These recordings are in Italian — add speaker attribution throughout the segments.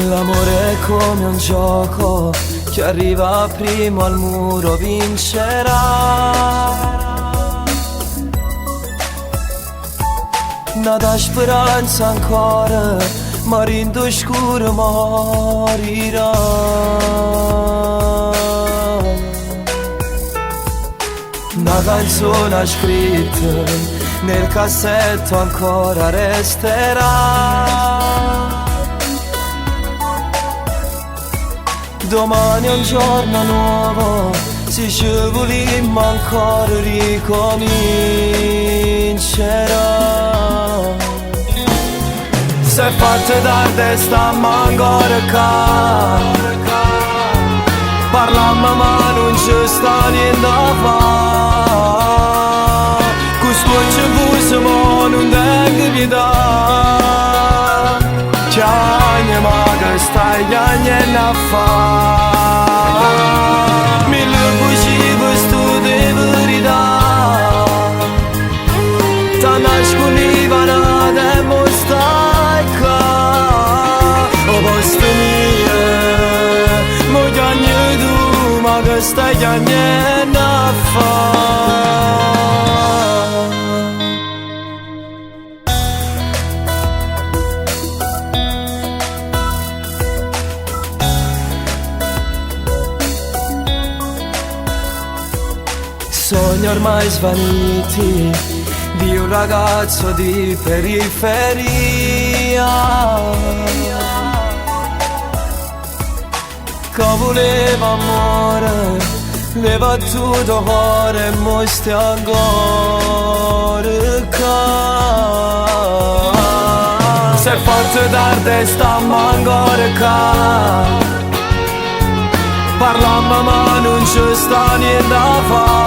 Speaker 1: L'amore è come un gioco, chi arriva primo al muro vincerà. Nada speranza ancora, morindo scuro morirà. Una canzone scritta nel cassetto ancora resterà. Domani è un giorno nuovo, se ci vogliamo ancora ricomincerà. Se fatte tardi stiamo ancora qua, parliamo ma non ci sta niente a fare. Questo ci fusiamo non tengo pietà. Chiagna ma che stai chiagnando a fare. Mille bugie questo di verità, ti nascondeva e mo stai qua. O posto mio, mo chiagni tu, ma che stai chiagnando a fare. Sogni ormai svaniti di un ragazzo di periferia che voleva amore, leva tutto cuore e mo stai ancora qua. Se è fatte tardi stiamo ancora qua, parliamo ma non ci sta niente a fare.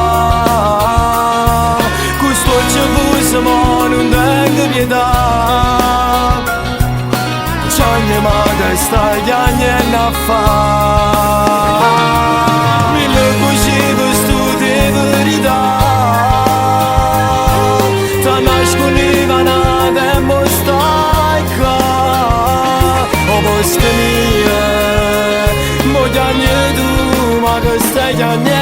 Speaker 1: Questo ci fusiamo non tengo pietà. C'è ma che stai chiagnando a fare. Mille bugie questo di verità, ti nascondeva e mo stai qua. O posto mio, mo chiagni tu, ma che stai chiagnando